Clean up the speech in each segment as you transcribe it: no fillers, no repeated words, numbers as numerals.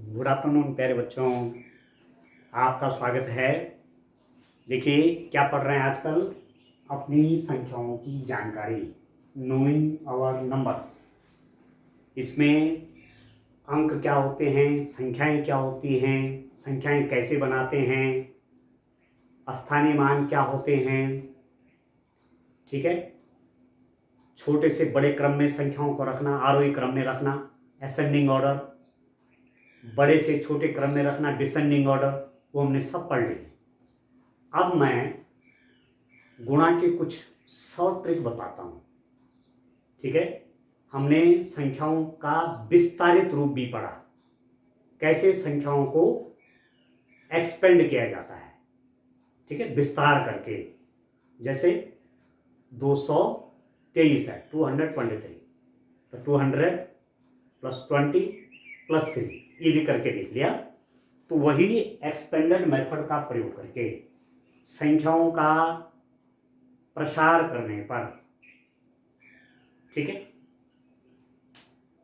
Good afternoon प्यारे बच्चों, आपका स्वागत है। देखिए क्या पढ़ रहे हैं आजकल, अपनी संख्याओं की जानकारी, नोइंग आवर नंबर्स। इसमें अंक क्या होते हैं, संख्याएं क्या होती हैं, संख्याएं कैसे बनाते हैं, स्थानीय मान क्या होते हैं, ठीक है। छोटे से बड़े क्रम में संख्याओं को रखना, आरोही क्रम में रखना, असेंडिंग ऑर्डर, बड़े से छोटे क्रम में रखना, डिसेंडिंग ऑर्डर, वो हमने सब पढ़ लिए। अब मैं गुणा के कुछ शॉर्ट ट्रिक बताता हूँ, ठीक है। हमने संख्याओं का विस्तारित रूप भी पढ़ा, कैसे संख्याओं को एक्सपेंड किया जाता है, ठीक है, विस्तार करके। जैसे 223 है, 223, तो 200 + 20 + 3 ये भी करके देख लिया। तो वही एक्सपेंडेड मेथड का प्रयोग करके संख्याओं का प्रसार करने पर, ठीक है,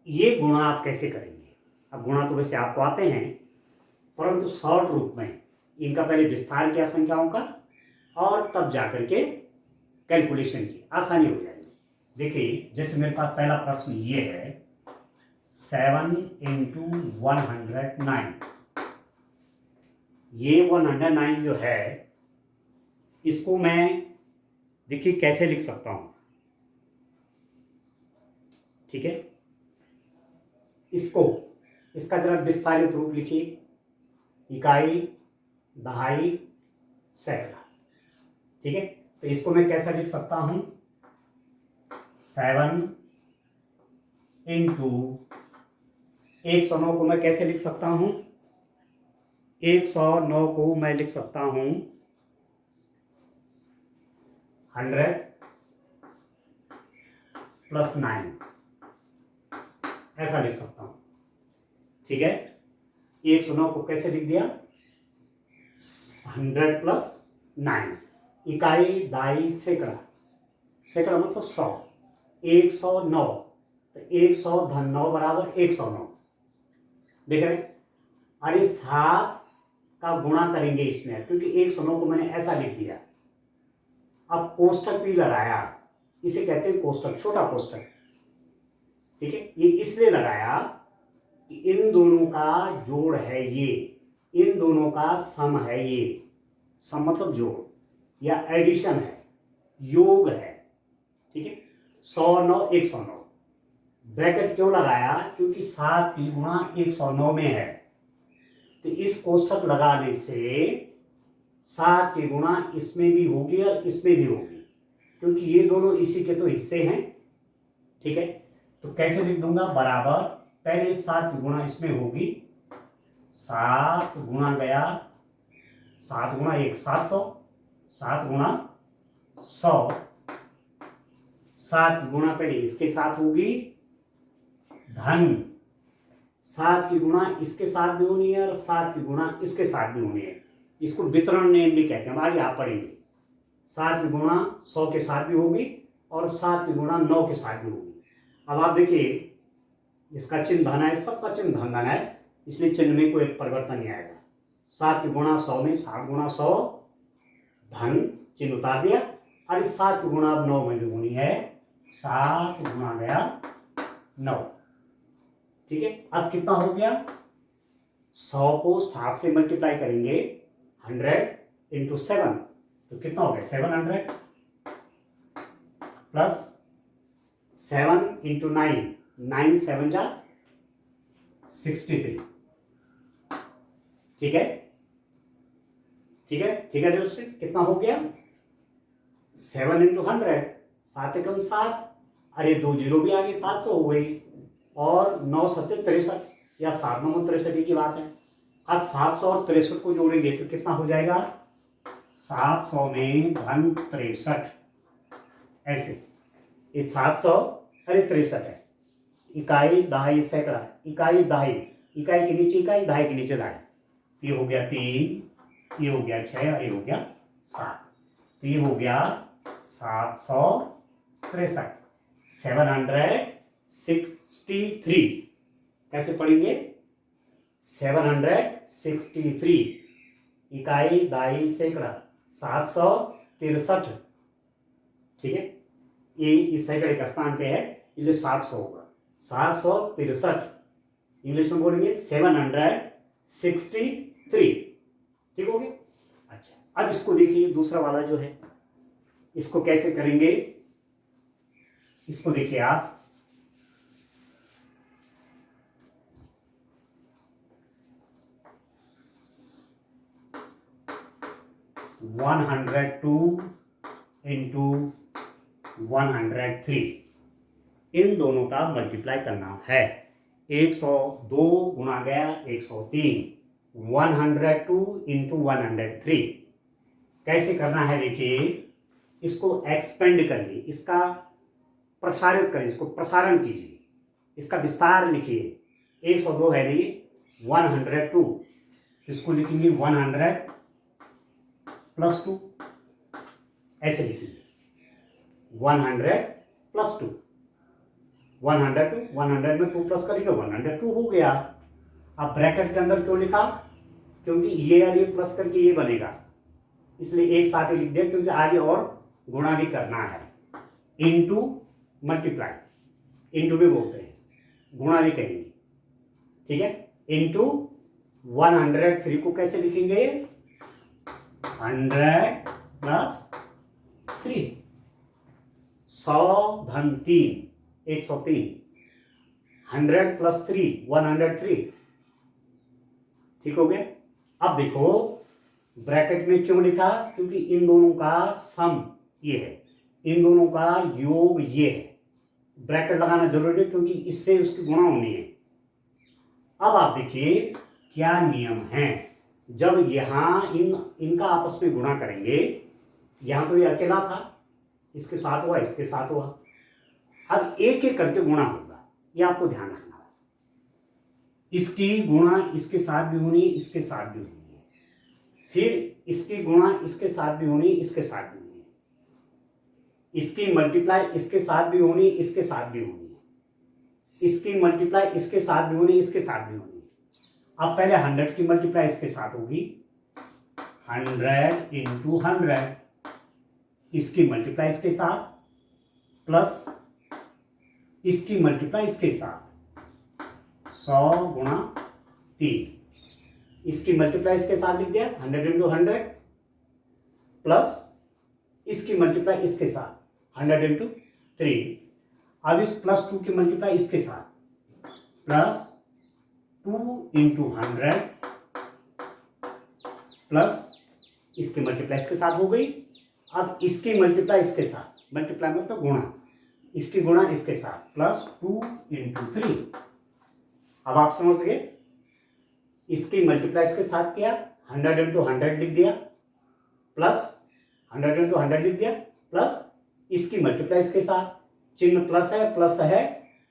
ये गुणा आप कैसे करेंगे। अब गुणा तो वैसे आपको आते हैं, परंतु शॉर्ट रूप में इनका पहले विस्तार किया संख्याओं का, और तब जाकर के कैलकुलेशन की आसानी हो जाएगी। देखिए जैसे मेरे पास पहला प्रश्न ये है, 7 × 109। ये 109 जो है, इसको मैं देखिए कैसे लिख सकता हूं, ठीक है। इसका जरा विस्तारित रूप लिखिए, इकाई, दहाई, सैकड़ा, ठीक है। तो इसको मैं कैसा लिख सकता हूं, 7 × 109 को मैं कैसे लिख सकता हूं, 109 को मैं लिख सकता हूं 100 + 9, ऐसा लिख सकता हूं, ठीक है। 109 को कैसे लिख दिया, 100 + 9, इकाई, दहाई, सैकड़ा, सैकड़ा मतलब 100, 109, तो 100 + 9 = 109, देख रहे हैं। अरे 7 का गुणा करेंगे इसमें, क्योंकि 109 को मैंने ऐसा लिख दिया। अब कोष्टक भी लगाया, इसे कहते हैं कोष्टक, छोटा कोष्टक, ठीक है। ये इसलिए लगाया कि इन दोनों का जोड़ है ये, इन दोनों का सम है ये, सम मतलब जोड़ या एडिशन है, योग है, ठीक है। 109 109, ब्रैकेट क्यों लगाया, क्योंकि 7 की गुणा 109 में है, तो इस कोष्टक लगाने से 7 की गुणा इसमें भी होगी और इसमें भी होगी, क्योंकि ये दोनों इसी के तो हिस्से हैं, ठीक है। तो कैसे लिख दूंगा, बराबर, पहले 7 की गुणा इसमें होगी, 7 गुणा गया, 7 गुणा 1 700, 7 गुणा 100, 7 की गुणा पहले इसके साथ होगी, धन 7 की गुणा इसके साथ भी होनी है और 7 की गुणा इसके साथ भी होनी है। इसको वितरण नियम भी कहते हैं, आगे आप पढ़ेंगे। 7 की गुणा 100 के साथ भी होगी और 7 की गुणा 9 के साथ भी होगी। अब आप देखिए, इसका चिन्ह धन है, सबका चिन्ह धन धन है, इसलिए चिन्ह में कोई परिवर्तन नहीं आएगा। 7 की गुणा 100 में 7 गुणा 100, धन चिन्ह उतार दिया, और इस 7 की गुणा अब 9 में भी होनी है, 7 गुणा गया 9, ठीक है। अब कितना हो गया, 100 को 7 से मल्टीप्लाई करेंगे, 100 × 7, तो कितना हो गया, 700 प्लस 7 × 9, 9 7 जा 63, ठीक है, ठीक है, ठीक है दोस्तों। कितना हो गया, 7 × 100, 7 एकम 7, अरे 2 जीरो भी आ गई, 700 हो गई, और 9 7 63, या 7 9 63 की बात है। अब 700 और 63 को जोड़ेंगे तो कितना हो जाएगा, 700 में धन 63, ऐसे ये 700, अरे 63 है, इकाई, दहाई, सैकड़ा, इकाई, दहाई, इकाई के नीचे इकाई, दहाई के नीचे दहाई, ये हो गया 3, ये हो गया 6, और ये हो गया 7, तो ये हो गया 763, 763। कैसे पढ़ेंगे, 763 इकाई दाई सैकड़ा 763। ठीक है, ये इस सैकड़े का स्थान पे है, इसलिए 700 होगा। 763 इंग्लिश में बोलेंगे 763। ठीक हो गया। अच्छा, अब इसको देखिए, दूसरा वाला जो है इसको कैसे करेंगे, इसको देखिए आप। वन 102 इंटू 103, इन दोनों का मल्टीप्लाई करना है। 102 गुणा गया 103, 102 इंटू 103। कैसे करना है देखिए, इसको एक्सपेंड करिए, इसका प्रसारित करिए, इसको प्रसारण कीजिए, इसका विस्तार लिखिए। 102 है नहीं, 102, इसको लिखेंगे 100 प्लस 2, ऐसे लिखिए 100 प्लस 2, 102, 100 में 2 प्लस करेंगे 102 हो गया। अब ब्रैकेट के अंदर क्यों लिखा, क्योंकि ये और ये प्लस करके ये बनेगा, इसलिए एक साथ ही लिख दिया, क्योंकि आगे और गुणा भी करना है। इनटू मल्टीप्लाई, इनटू भी बोलते हैं, गुणा भी कहेंगे। ठीक है, इनटू 103 को कैसे लिखेंगे, 100 प्लस 3, 100 धन 3, 103, 100 प्लस 3, 103। ठीक हो गया। अब देखो ब्रैकेट में क्यों लिखा, क्योंकि इन दोनों का सम ये है, इन दोनों का योग ये है। ब्रैकेट लगाना जरूरी है, क्योंकि इससे उसकी गुणा होनी है। अब आप देखिए क्या नियम है, जब यहां इनका आपस में गुणा करेंगे, यहां तो ये अकेला था, इसके साथ हुआ, इसके साथ हुआ, अब एक एक करके गुणा होगा, ये आपको ध्यान रखना है। इसकी गुणा इसके साथ भी होनी, इसके साथ भी होनी है, फिर इसकी गुणा इसके साथ भी होनी, इसके साथ भी होनी है, इसकी मल्टीप्लाई इसके साथ भी होनी, इसके साथ भी होनी है, इसकी मल्टीप्लाई इसके साथ भी होनी, इसके साथ भी होनी है। अब पहले 100 की मल्टीप्लाई इसके साथ होगी, 100 इंटू 100, इसकी मल्टीप्लाई इसके साथ, प्लस इसकी मल्टीप्लाई इसके साथ, 100 गुणा 3, इसकी मल्टीप्लाई इसके साथ लिख दिया 100 इंटू 100, प्लस इसकी मल्टीप्लाई इसके साथ 100 इंटू 3। अब इस प्लस 2 की मल्टीप्लाई इसके साथ, प्लस 2 इंटू 100, प्लस इसकी मल्टीप्लाई इसके साथ हो गई। अब इसकी मल्टीप्लाई इसके साथ, मल्टीप्लाई मतलब गुणा, इसकी गुणा इसके साथ, प्लस 2 इंटू 3। अब आप समझ गए, इसकी मल्टीप्लाई इसके साथ किया, 100 इंटू 100 लिख दिया, प्लस 100 इंटू 100 लिख दिया, प्लस इसकी मल्टीप्लाई इसके साथ, चिन्ह प्लस है,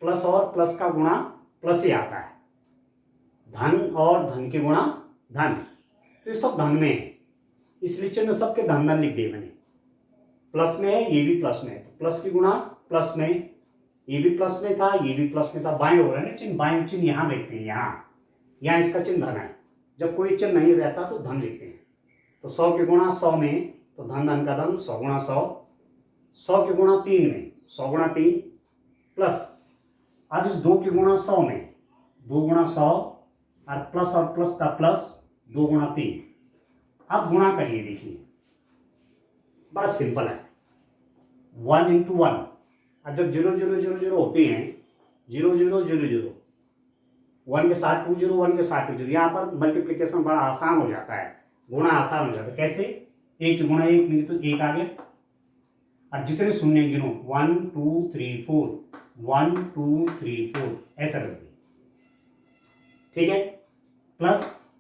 प्लस और प्लस का गुणा प्लस ही आता है, धन और धन की गुणा धन, तो ये सब धन में है, इसलिए चिन्ह सबके धन धन लिख दिए मैंने। प्लस में है, ये भी प्लस में है, तो प्लस की गुणा प्लस में, ये भी प्लस में था, ये भी प्लस में था, बाएं हो रहा है ना चिन्ह, बाएं चिन्ह यहां देखते हैं, यहाँ इसका चिन्ह धन है, जब कोई चिन्ह नहीं रहता तो धन लिखते हैं। तो 100 की गुणा 100 में, तो धन धन का धन, 100 गुणा 100, 100 की गुणा 3 में, 100 गुणा 3, प्लस अब इस 2 की गुणा 100 में, 2 गुणा 100, और प्लस का प्लस, 2 गुणा 3। अब गुणा करिए, देखिए बड़ा सिंपल है, 1 इंटू 1। अब जब 0 0 0 0 होते हैं, 0 0 0 0, 1 के साथ 2 0, 1 के साथ 2 0, यहाँ पर मल्टीप्लिकेशन बड़ा आसान हो जाता है, गुणा आसान हो जाता है। कैसे, 1 गुणा 1 नहीं तो 1 आ गया, और जितने शून्य गिनो 1 2 3 4, 1 2 3 4, ऐसा कर दिए। ठीक है, प्लस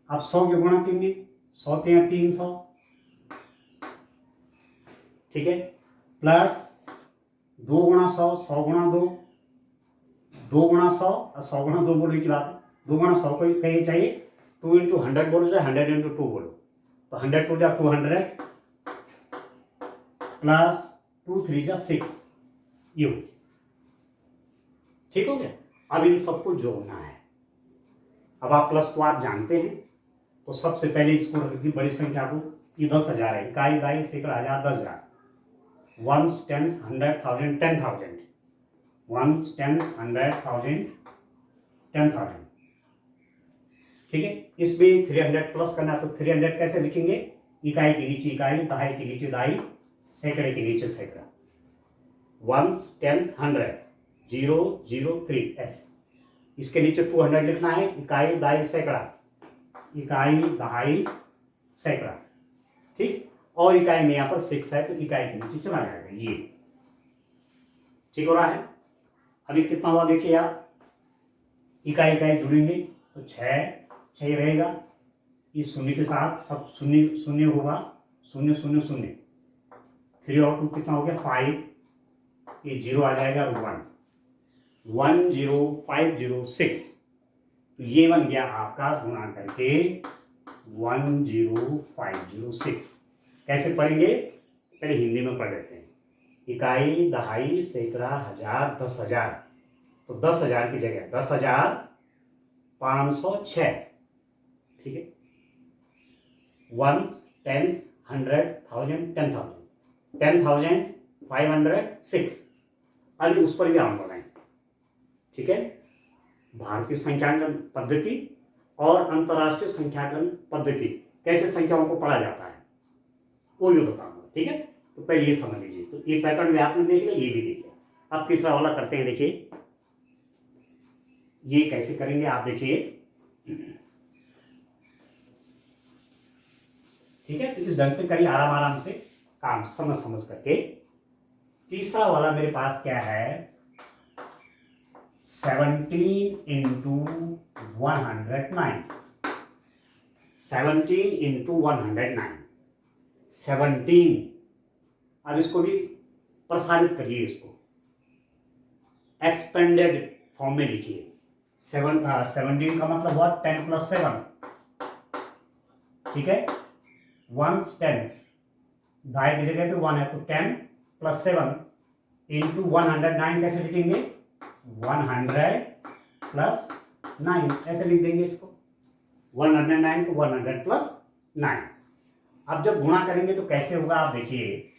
अब 100 के गुणा 3 में, 100 × 300, ठीक है, प्लस 2 गुणा 100, 100 गुणा 2, 2 गुणा 100 और 100 गुणा 2 बोलने की बात है। 2 गुणा 100 को कहिए चाहिए, 2 इंटू 100 बोलो, चाहे 100 इंटू 2 बोलो, तो 100 टू जा 200, प्लस 2 3 जा 6, ये हो। ठीक हो गया। अब इन सबको जोड़ना है, अब आप प्लस तो आप जानते हैं, तो सबसे पहले इसको रखिए बड़ी संख्या को, ये 10,000 है, इकाई दाई सैकड़ा हजार 10,000, वंस टेंस 100,000 10,000, वंस टेंस 100,000 10,000, ठीक है। इसमें 300 प्लस करना, तो 300 कैसे लिखेंगे, इकाई के नीचे इकाई, दहाई के नीचे दाई, सैकड़े के नीचे सैकड़ा, वंस टेंस 100 003 ऐसे। इसके नीचे 200 लिखना है, इकाई दाई सैकड़ा, इकाई दहाई सैकड़ा, ठीक। और इकाई में यहाँ पर 6 है, तो इकाई के नीचे चला जाएगा ये, ठीक हो रहा है। अभी कितना हुआ देखिए आप, इकाई इकाई जुड़ेंगे तो 6 रहेगा, ये शून्य के साथ सब शून्य शून्य होगा, 0 0 0, 3 और 2 कितना हो गया 5, ये 0 आ जाएगा, 10506, तो ये बन गया आपका गुणा करके 10506। कैसे पढ़ेंगे, पहले हिंदी में पढ़ लेते हैं, इकाई दहाई सैकड़ा हजार 10,000, तो 10,000 की जगह 10,506, ठीक है। Ones tens 100,000 10,000, 10,506। अभी उस पर भी हम बनाएं, ठीक है। भारतीय संख्यांकन पद्धति और अंतर्राष्ट्रीय संख्यांकन पद्धति, कैसे संख्याओं को पढ़ा जाता है वो भी बताऊंगा, ठीक है। तो पहले ये समझ लीजिए, तो ये पैटर्न भी आपने देख लिया, ये भी देख लिया। अब तीसरा वाला करते हैं, देखिए ये कैसे करेंगे आप देखिए, ठीक है। तो इस ढंग से करिए, आराम आराम से काम समझ समझ करके। तीसरा वाला मेरे पास क्या है, 17 इंटू 109, 17 इंटू 109, 17। अब इसको भी प्रसारित करिए, इसको एक्सपेंडेड फॉर्म में लिखिए। 17 का मतलब हुआ 10 + 7, ठीक है। वंस टेंस, दाई की जगह पे 1 है, तो 10 + 7 इंटू 109 कैसे लिखेंगे, 100 + 9 ऐसे लिख देंगे इसको, 109 को 100 + 9। अब जब गुणा करेंगे तो कैसे होगा आप देखिए,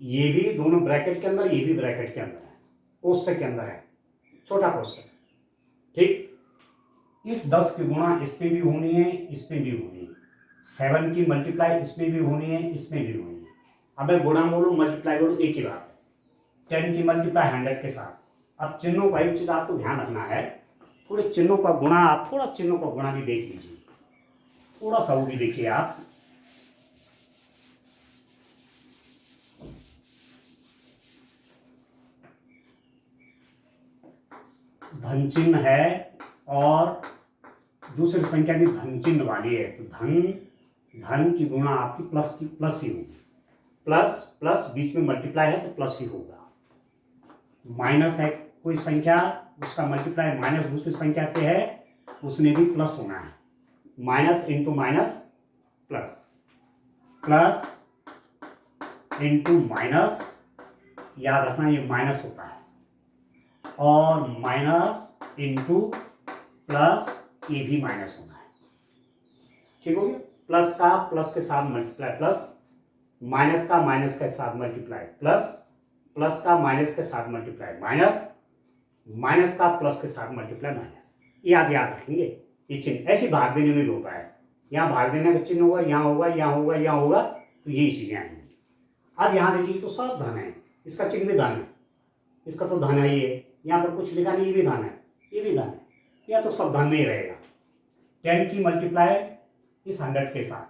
ये भी दोनों ब्रैकेट के अंदर, ये भी ब्रैकेट के अंदर है, कोष्टक के अंदर है, छोटा कोष्टक, ठीक। इस 10 की गुणा इसमें भी होनी है, इसमें भी होनी है, 7 की मल्टीप्लाई इसमें भी होनी है, इसमें भी होनी है। अब मैं गुणा बोलूं मल्टीप्लाई बोलूं एक ही बात है, 10 की मल्टीप्लाई 100 के साथ। अब चिन्हों का एक चीज आपको ध्यान रखना है, थोड़े चिन्हों का गुणा, आप थोड़ा चिन्हों का गुणा भी देख लीजिए, थोड़ा सा वो भी देखिए आप। धन चिन्ह है और दूसरी संख्या भी धन चिन्ह वाली है, तो धन की गुणा आपकी प्लस ही होगी, प्लस प्लस बीच में मल्टीप्लाई है तो प्लस ही होगा। माइनस है कोई संख्या, उसका मल्टीप्लाई माइनस दूसरी संख्या से है, उसने भी प्लस होना है, minus into minus plus, plus into minus, याद रखना ये माइनस होता है, और माइनस इंटू प्लस, ये भी माइनस होना है, ठीक हो गया। प्लस का प्लस के साथ मल्टीप्लाई प्लस, माइनस का माइनस के साथ मल्टीप्लाई प्लस, प्लस का माइनस के साथ मल्टीप्लाई माइनस, माइनस का प्लस के साथ मल्टीप्लाई माइनस। ये आप याद रखेंगे, ये चिन्ह ऐसी भाग देने में भी होता है, यहाँ भाग देने का चिन्ह होगा, यहाँ होगा, यहाँ होगा, यहाँ होगा, तो यही चीजें आएंगी। अब यहाँ देखिए तो सब धन है, इसका चिन्ह भी धन है, इसका तो धन है, ये यहाँ पर कुछ लिखा नहीं, ये भी धन है, ये भी धन है, या तो सब धन में ही रहेगा। 10 की मल्टीप्लाई इस 100 के साथ,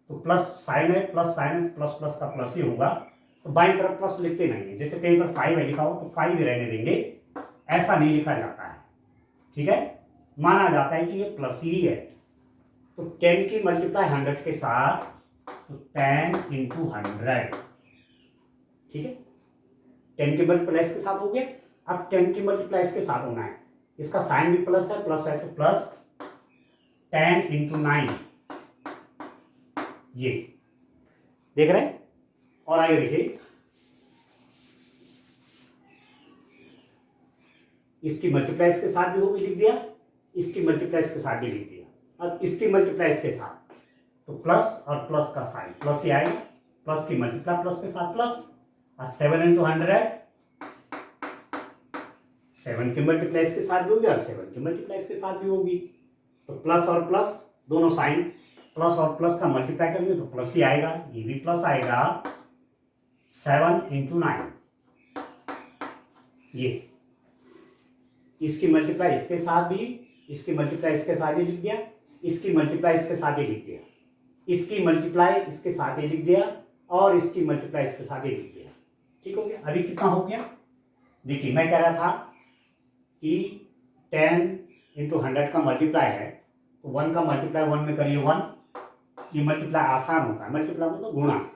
तो प्लस साइन है, प्लस साइन है, प्लस प्लस का प्लस ही होगा, तो बाईं तरफ प्लस लिखते नहीं है, जैसे कहीं पर 5 है लिखा हो तो 5 ही रहने देंगे, ऐसा नहीं लिखा जाता है, ठीक है। माना जाता है कि ये प्लस ही है, तो 10 की मल्टीप्लाई 100 के साथ, तो 10 इंटू 100, ठीक है। 10 की मल्टीप्लाई इसके साथ हो गया, अब 10 की मल्टीप्लाई इसके साथ होना है, इसका साइन भी प्लस है तो प्लस 10 इंटू 9, ये देख रहे हैं। और आगे देखिए, इसकी मल्टीप्लाई इसके साथ भी होगी, लिख दिया, इसकी मल्टीप्लाई इसके साथ भी लिख दिया। अब इसकी मल्टीप्लाई इसके साथ, तो प्लस और प्लस का साइन प्लस ही आएगा, प्लस की मल्टीप्लाई प्लस के साथ प्लस, और 7 इंटू 100, 7 की मल्टीप्लाई इसके साथ भी होगी और 7 की मल्टीप्लाई इसके साथ भी होगी। तो प्लस और प्लस दोनों साइन, प्लस और प्लस का मल्टीप्लाई करेंगे तो प्लस ही आएगा, ये भी प्लस आएगा। 7 इंटू 9, ये इसकी मल्टीप्लाई इसके साथ भी, इसकी मल्टीप्लाई इसके साथ ही लिख दिया, इसकी मल्टीप्लाई इसके साथ ही लिख दिया, इसकी मल्टीप्लाई इसके साथ ही लिख दिया, और इसकी मल्टीप्लाई इसके साथ ही लिख दिया। ठीक हो गया। अभी कितना हो गया, देखिए मैं कह रहा था कि 10 इंटू 100 का मल्टीप्लाई है, तो 1 का मल्टीप्लाई 1 में करिए 1, ये मल्टीप्लाई आसान होता है, मल्टीप्लाई मतलब गुणा।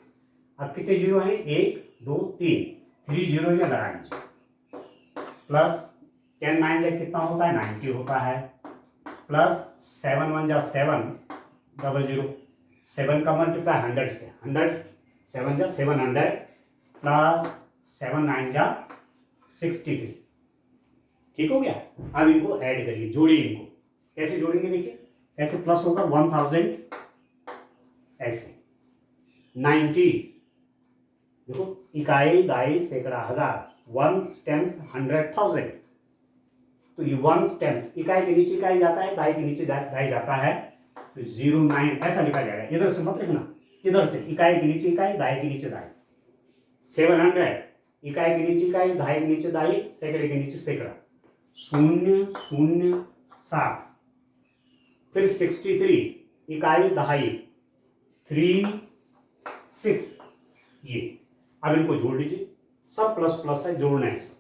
अब कितने जीरो हैं, 1 2 3, 3 जीरो ये लगा लीजिए, प्लस 10 9 जा कितना होता है, 90 होता है, प्लस 7 1 जा 7 00, 7 का मल्टीप्लाई 100 से, 100 7 जा 700, प्लस 7 9 जा 63। ठीक हो गया। अब इनको ऐड करिए, जोड़िए इनको। कैसे जोड़ेंगे देखिए, कैसे प्लस होगा 1000, ऐसे 90, देखो इकाई दाई सैकड़ा हज़ार, वंस टेंस 100,000, तो ये वंस टेंस, इकाई के नीचे इकाई जाता है, दाई के नीचे दाई जाता है, तो 09 ऐसा लिखा जाएगा। इधर से मत लिखना, इधर से इकाई के नीचे इकाई, दाई के नीचे दाई। 700 इकाई के नीचे इकाई, दाई के नीचे दाई, सैकड़े के नीचे सैकड़ा, 007, फिर 63 इकाई दहाई, 36, ये। अब इनको जोड़ लीजिए, सब प्लस प्लस है, जोड़ना है सब।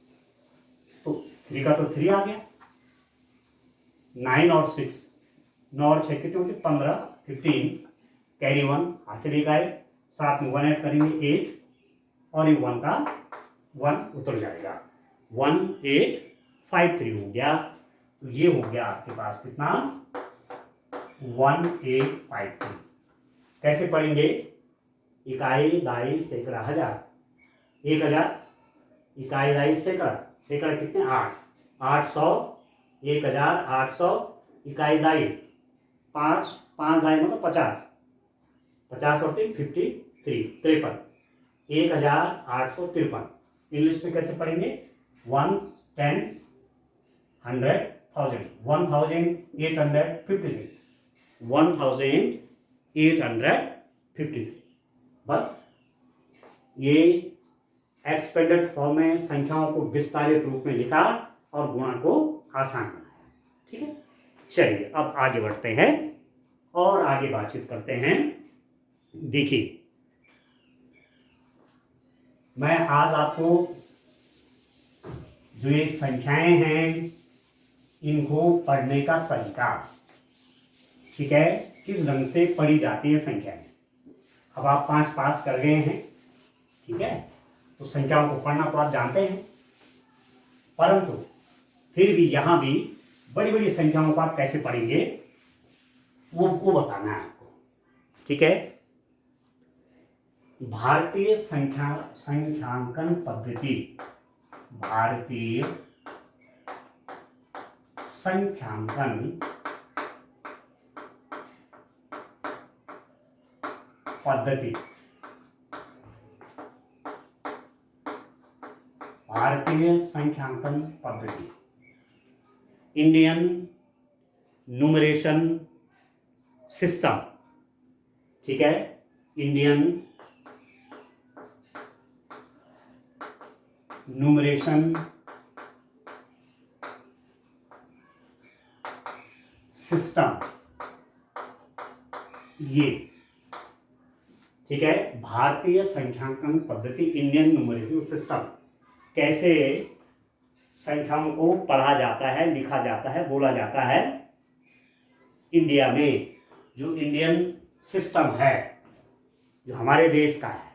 तो 3 का तो 3 आ गया, 9 और 6, 9 और 6 कितने होते, 15 15, कैरी 1 हासिल इकाई, साथ में 1 ऐड करेंगे 8, और ये 1 का 1 उतर जाएगा, 1853 हो गया। तो ये हो गया आपके पास कितना, 1853। कैसे पढ़ेंगे, इकाई दाई सैकड़ा हज़ार, 1000 इकाई दाई सैकड़ा, सैकड़ा कितने 8, 800, 1800 इकाई दाई, 5 5 दाई मतलब 50, 50 और 3 53, 1853। इंग्लिश में कैसे पढ़ेंगे, वंस टेंस 100 1000, 1853, 1853। बस ये एक्सपेंडेड फॉर्म में संख्याओं को विस्तारित रूप में लिखा और गुणा को आसान बनाया। ठीक है, चलिए अब आगे बढ़ते हैं और आगे बातचीत करते हैं। देखिए मैं आज आपको जो ये संख्याएं हैं इनको पढ़ने का तरीका, ठीक है, किस ढंग से पढ़ी जाती है संख्याएं। अब आप 5 पास कर गए हैं, ठीक है, तो संख्याओं को पढ़ना तो आप जानते हैं, परंतु फिर भी यहाँ भी बड़ी बड़ी संख्याओं को आप कैसे पढ़ेंगे वो बताना है आपको। ठीक है, भारतीय संख्यांकन पद्धति, भारतीय संख्यांकन पद्धति, भारतीय संख्यांकन पद्धति, इंडियन न्यूमरेशन सिस्टम। ठीक है, इंडियन न्यूमरेशन सिस्टम, ये ठीक है, भारतीय संख्यांकन पद्धति, इंडियन न्यूमरेशन सिस्टम। कैसे संख्याओं को पढ़ा जाता है, लिखा जाता है, बोला जाता है इंडिया में। जो इंडियन सिस्टम है, जो हमारे देश का है,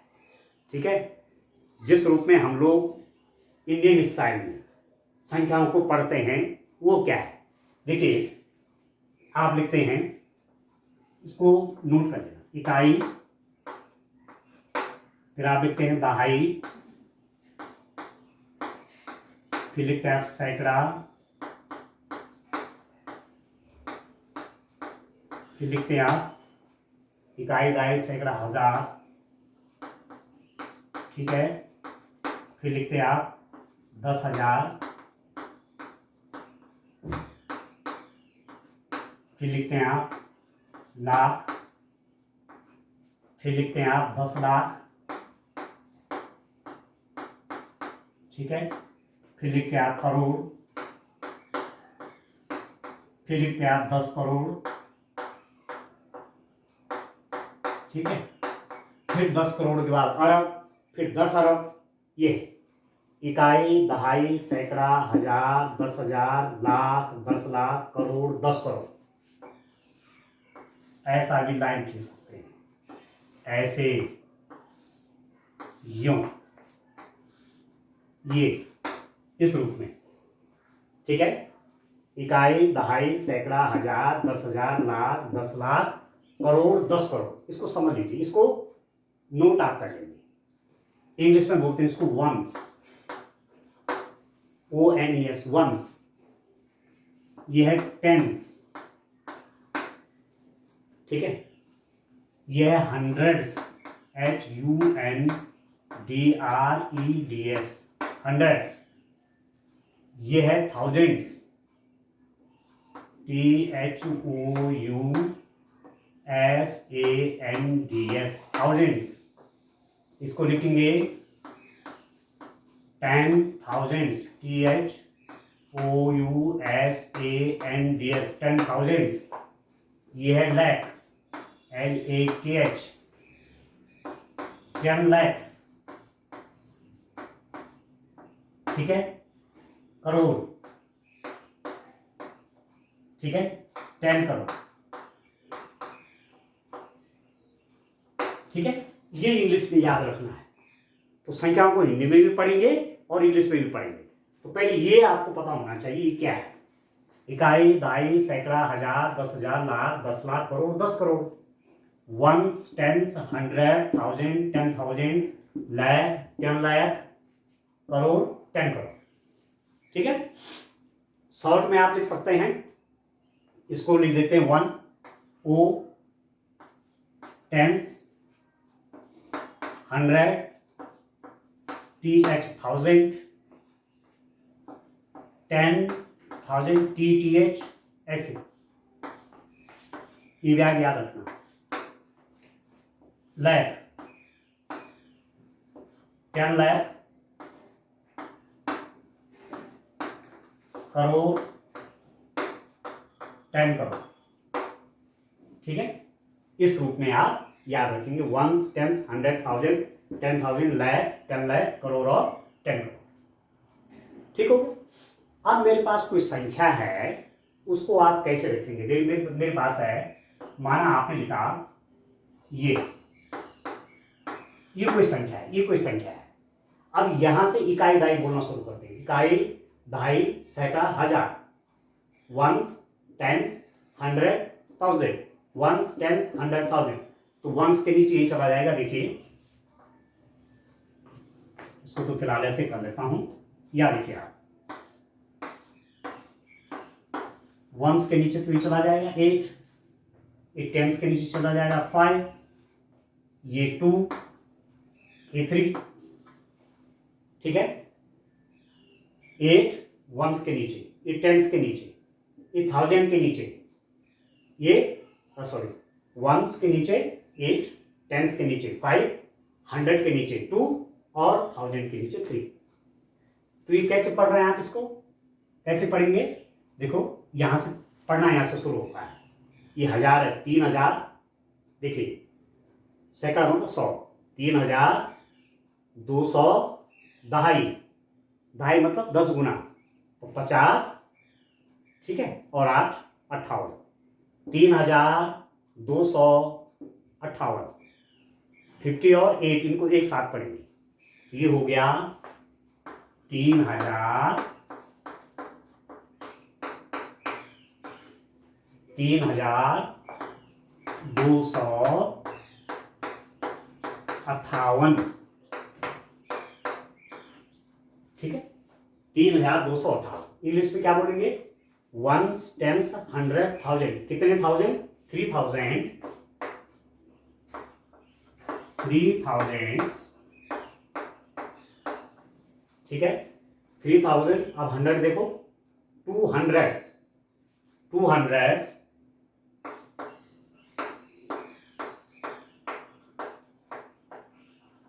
ठीक है, जिस रूप में हम लोग इंडियन स्टाइल में संख्याओं को पढ़ते हैं, वो क्या है। देखिए आप लिखते हैं, इसको नोट कर लेना, इकाई, फिर आप लिखते हैं दहाई, फिर लिखते हैं आप सैकड़ा, फिर लिखते हैं आप इकाई, दाई, सैकड़ा, हजार, ठीक है। फिर लिखते हैं आप 10,000, फिर लिखते हैं आप लाख, फिर लिखते हैं आप 10 लाख, ठीक है। फिर लिखते हैं आप करोड़, फिर लिखते हैं आप 10 करोड़, ठीक है। फिर 10 करोड़ के बाद अरब, फिर 10 अरब। ये इकाई, दहाई, सैकड़ा, हजार, 10,000, लाख, 10 लाख, करोड़, 10 करोड़। ऐसा भी लाइन खींच सकते हैं, ऐसे, यूं, ये इस रूप में, ठीक है। इकाई, दहाई, सैकड़ा, हजार, 10,000, लाख, 10 लाख, करोड़, 10 करोड़। इसको समझ लीजिए, इसको नोट आप कर लेंगे। इंग्लिश में बोलते हैं इसको वंस, ONES, वंस। ये है टेंस, ठीक है। ये है हंड्रेड्स, HUNDREDS, हंड्रेड्स। ये है थाउजेंड्स, THOUSANDS, थाउजेंड्स। इसको लिखेंगे 10,000s, THOUSANDS, 10,000s। ये है लैख, LAKH, 10 lakhs, ठीक है। करोड़, ठीक है, 10 करोड़, ठीक है। ये इंग्लिश में याद रखना है। तो संख्याओं को हिंदी में भी पढ़ेंगे और इंग्लिश में भी पढ़ेंगे। तो पहले ये आपको पता होना चाहिए क्या है। इकाई, दाई, सैकड़ा, हजार, 10,000, लाख, 10 लाख, करोड़, 10 करोड़। वंस, टेंस, 100, 1000, 10,000, लाख, 10 लाख, करोड़, 10 करोड़, ठीक है। शॉर्ट में आप लिख सकते हैं, इसको लिख देते हैं 1, O, टेंस, 100, TH, 1000, 10,000, TTH, ऐसे। ये व्याग याद रखना। लाख, 10 लाख, करोड़, 10 करोड़, ठीक है। इस रूप में आप याद रखेंगे, वंस, टेंस, 100, 1000, 10,000, लाख, 10 लाख, करोड़ और 10 करोड़, ठीक हो। अब मेरे पास कोई संख्या है, उसको आप कैसे रखेंगे। मेरे पास है, माना आपने लिखा ये कोई संख्या है, ये कोई संख्या है। अब यहां से इकाई, दाई बोलना शुरू करते हैं। इकाई, दहाई, सैकड़ा, हजार, वंस, टेंस, 100, 1000, वंस, टेंस, 100, 1000। तो वंस के नीचे ये चला जाएगा, देखिए इसको तो फिलहाल ऐसे कर लेता हूं, या देखिए आप वंस के नीचे तो ये चला जाएगा 8, ये टेंस के नीचे चला जाएगा 5, ये 2, ये 3, ठीक है। 8 वंस के नीचे, ये टेंस के नीचे, ये 1000 के नीचे, ये सॉरी वंस के नीचे 8, टेंस के नीचे 5, 100 के नीचे 2 और 1000 के नीचे 3। तो ये कैसे पढ़ रहे हैं आप, इसको कैसे पढ़ेंगे। देखो यहां से पढ़ना, यहां से शुरू होता है। ये हजार है, 3000, देखिए सैकड़ा मतलब 100, 3,200, दहाई, दहाई मतलब 10 गुना, तो 50, ठीक है, और 8, 58, 3,258, 50 और 8 इनको एक साथ पढ़ेंगे। ये हो गया 3,258, ठीक है, 3,258। इंग्लिश में क्या बोलेंगे, वंस, टेंस, 100, 1000, कितने 1000, 3000 3000, ठीक है, 3000। अब 100 देखो, 200, 200,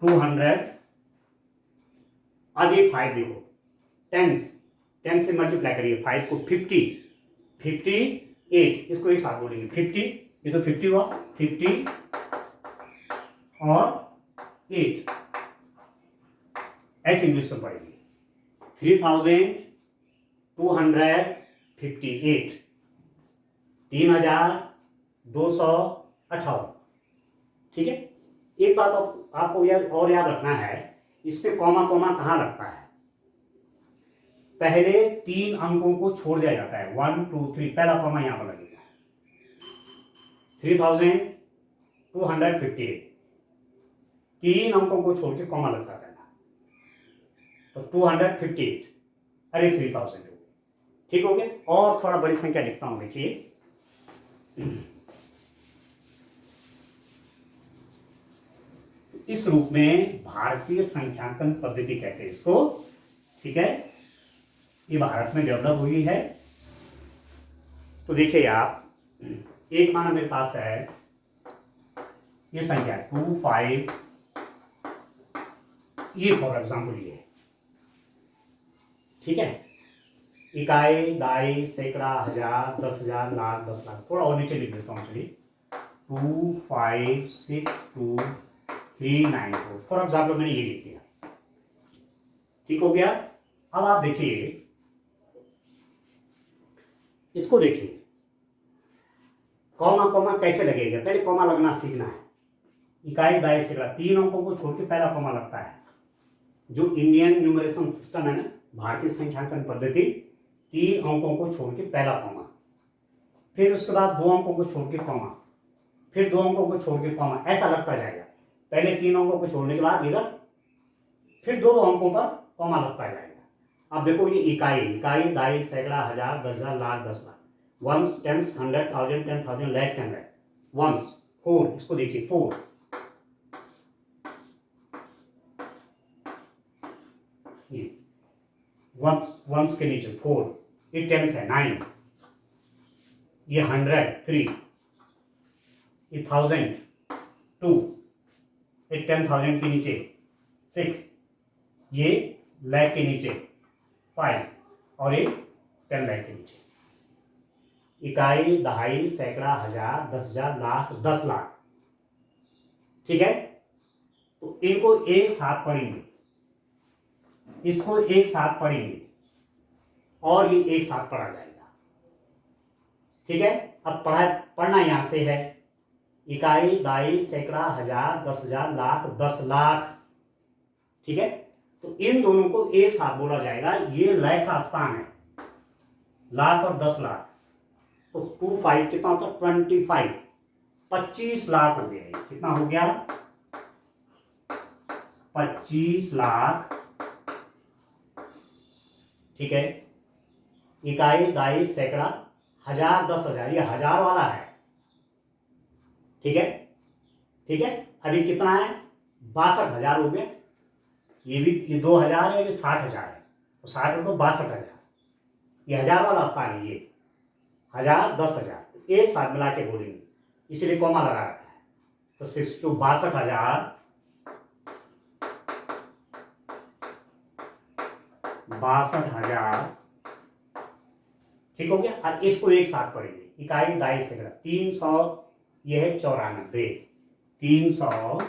200। अब ये 5 देखो, टेंस, 10 से मल्टीप्लाई करिए 5 को, 50, 58, इसको एक साथ बोलेंगे 50, ये तो 50 हुआ, 50 और 8, ऐसे इंग्लिश में पढ़ेंगे। 3258, 3258, ठीक है। एक बात आपको और याद रखना है, इसमें कॉमा कॉमा कहाँ लगता है, पहले 3 अंकों को छोड़ दिया जाता है, 1 2 3, पहला कॉमा यहां पर लगेगा। 3258, 3 अंकों को छोड़ के कॉमा लगता है पहला, तो 258, अरे 3000 हो गया, ठीक हो गया। और थोड़ा बड़ी संख्या लिखता हूं, देखिए, इस रूप में भारतीय संख्यांकन पद्धति कहते हैं इसको, ठीक है, ये भारत में डेवलप हुई है। तो देखिए आप, एक माना मेरे पास है, ये संख्या 25, ये फॉर एग्जाम्पल ये, ठीक है, इकाई, दाई, सैकड़ा, हजार, 10,000, लाख, 10 लाख, थोड़ा और नीचे लिख देता हूँ, चलिए, 2562394, फॉर एग्जाम्पल मैंने ये लिख दिया, ठीक हो गया। अब आप देखिए, इसको देखिए, कॉमा कॉमा कैसे लगेगा, पहले कॉमा लगना सीखना है। इकाई, दाई, सैकड़ा, 3 अंकों को छोड़ के पहला कॉमा लगता है, जो इंडियन न्यूमरेशन सिस्टम है ना, भारतीय संख्यांकन पद्धति, 3 अंकों को छोड़ के पहला कॉमा, फिर उसके बाद 2 अंकों को छोड़ के कॉमा, फिर 2 अंकों को छोड़ के कॉमा, ऐसा लगता जाएगा। पहले 3 अंकों को छोड़ने के बाद इधर फिर 2 अंकों पर कॉमा लगता जाएगा। अब देखो, ये इकाई, इकाई, दाई, सैकड़ा, हजार, 10,000, lakh, 10 lakh, ones, tens, 100, 1000, 10,000, lakh, 10 lakh, ones, 4, इसको देखिए 4, वंस के नीचे 4, ये टेंस है 9, ये 100 3, ये 1000 2, ये 10,000 के नीचे 6, ये लाख के नीचे 5, और ये 10 लाख के नीचे। इकाई, दहाई, सैकड़ा, हजार, 10,000, लाख, 10 लाख, ठीक है। तो इनको एक साथ पढ़ेंगे, इसको एक साथ पढ़ेंगे, और ये एक साथ पढ़ा जाएगा, ठीक है। अब पढ़ना यहां से है, इकाई, दाई, सैकड़ा, हजार, 10,000, लाख, 10 लाख, ठीक है। तो इन दोनों को एक साथ बोला जाएगा, ये लय का स्थान है, लाख और 10 लाख, तो 25 कितना होता है, 25, 25 लाख हो गया, कितना हो गया, 25 लाख, ठीक है। इकाई, दाई, सैकड़ा, हजार, 10,000, ये हजार वाला है, ठीक है, ठीक है। अभी कितना है, 62,000 हो गया, ये भी, ये 2,000 है, ये 60,000 है, तो 60 और 62,000, ये हजार वाला स्थान है, ये हजार, 10,000 एक साथ मिला के बोलेंगे, इसलिए कॉमा लगा रखा है, तो 62,000, 62,000, ठीक हो गया। और इसको एक साथ पढ़ेंगे, इकाई, दाई, सैकड़ा, 300, यह है 94, 394,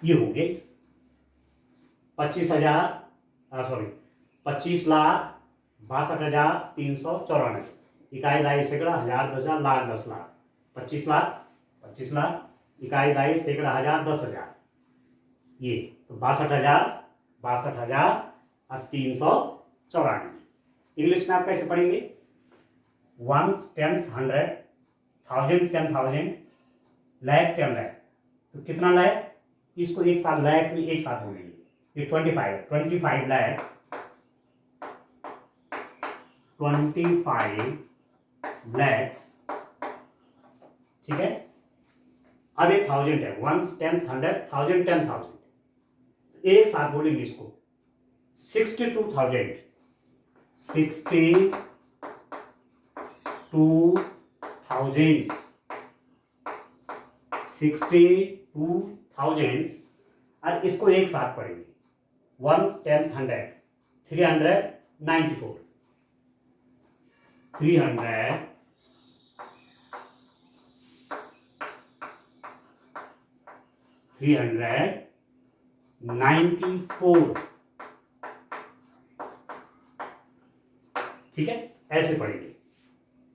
ये हो गए 25,000, सॉरी 25,62,394, इकाई, दाई, सैकड़ा, हजार, 10,000, लाख, 10 लाख, 25 लाख, 25 लाख, इकाई, दाई, सैकड़ा, हजार, 10,000, ये तो 62,000 और 394। इंग्लिश में आप कैसे पढ़ेंगे, वंस, टेंस, 100, 1000, 10,000, लाख, 10 लाख, तो कितना लाख, इसको एक साथ लाख में एक साथ बोलेंगे, ये 25 25 लाख 25 लैक्स, ठीक है। अब ये 1000 है, 1 10 100 1000 10,000, एक साथ बोलेंगे इसको 62,000 62 62,000 और इसको एक साथ पढ़ेंगे 1 10 100 394 394, ठीक है। ऐसे पढ़ेंगे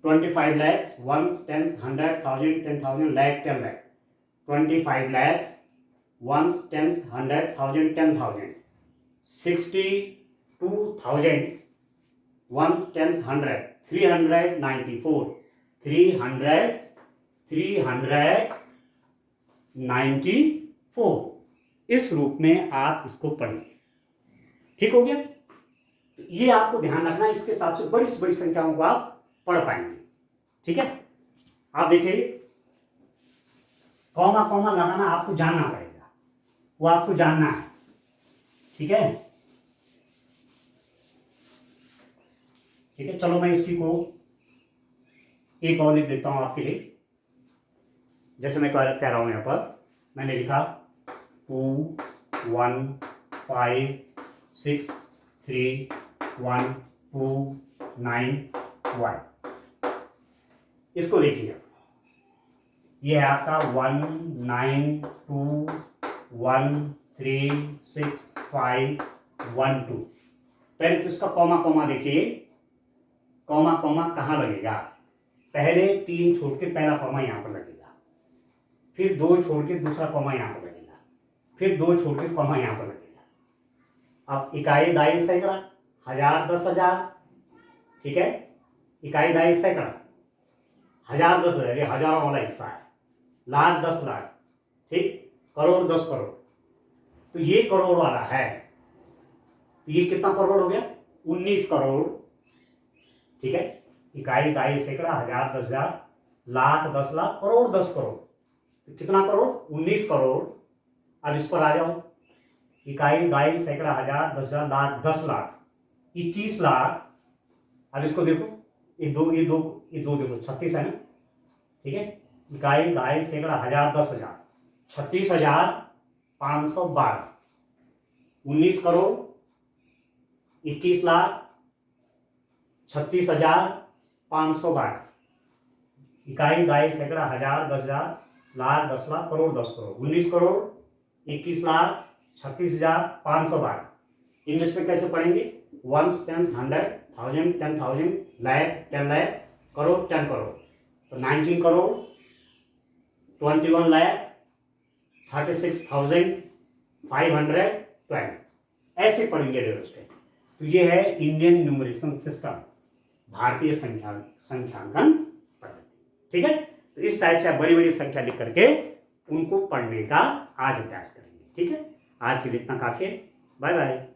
25 लैक्स 1 10 100 1000 10,000 लाख 10 लाख 25 लैक्स 1 10 100 1000 10,000 62,000 1 10 100 394 394 इस रूप में आप इसको पढ़ेंगे, ठीक हो गया। तो ये आपको ध्यान रखना, इसके हिसाब से बड़ी से बड़ी संख्याओं को आप पढ़ पाएंगे, ठीक है। आप देखिए कॉमा कॉमा लगाना आपको जानना पड़ेगा, वो आपको जानना है, ठीक है। ठीक है, चलो मैं इसी को एक और लिख देता हूं आपके लिए। जैसे मैं कह रहा हूं, यहां पर मैंने लिखा 2 1 5 6 3 1 2 9 1, इसको देखिए, ये है आपका 1 9 2 1 3 6 5 1 2। पहले तो इसका कॉमा कॉमा देखिए, कॉमा कॉमा कहाँ लगेगा, पहले 3 छोड़ के पहला कॉमा यहाँ पर लगेगा, फिर 2 छोड़ के दूसरा कॉमा यहाँ पर लगेगा, फिर 2 छोड़ के कॉमा यहाँ पर लगेगा। अब इकाई दाई सैकड़ा, हजार 10,000, ठीक है। इकाई दाई सैकड़ा, हजार 10,000, ये हजारों वाला हिस्सा है, लाख 10 लाख, ठीक, करोड़ 10 करोड़, तो ये करोड़ वाला है, तो ये कितना करोड़ हो गया, 19 करोड़, ठीक है। इकाई दाई सैकड़ा, हजार 10,000, लाख 10 लाख, करोड़ 10 करोड़, तो कितना करोड़, 19 करोड़। अब इस पर आ जाओ, इकाई दाई सैकड़ा, हजार 10,000, लाख 10 लाख, 21 लाख। अब इसको देखो, ये दो देखो 36 है ना, ठीक है। इकाई दाई सैकड़ा, हजार 10,000, 36,512, 19 करोड़, 21 लाख, 36,512, इकाई दाई सैकड़ा, हजार 10,000, लाख 10 लाख, करोड़ 10 करोड़, 19 करोड़, 21 लाख, 36,512। इंग्लिश में कैसे पढ़ेंगे, 1 10 100 1000 10,000 लाख 10 लाख, करोड़ 10 करोड़, तो 19 करोड़, 21 लाख, 36,512, ऐसे पढ़ेंगे रेस्टेट। तो ये है इंडियन न्यूमरेशन सिस्टम, भारतीय संख्यांकन पद्धति, ठीक है। तो इस टाइप से आप बड़ी बड़ी संख्या लिख करके उनको पढ़ने का आज अभ्यास करेंगे, ठीक है। आज के लिए इतना काफी है, बाय बाय।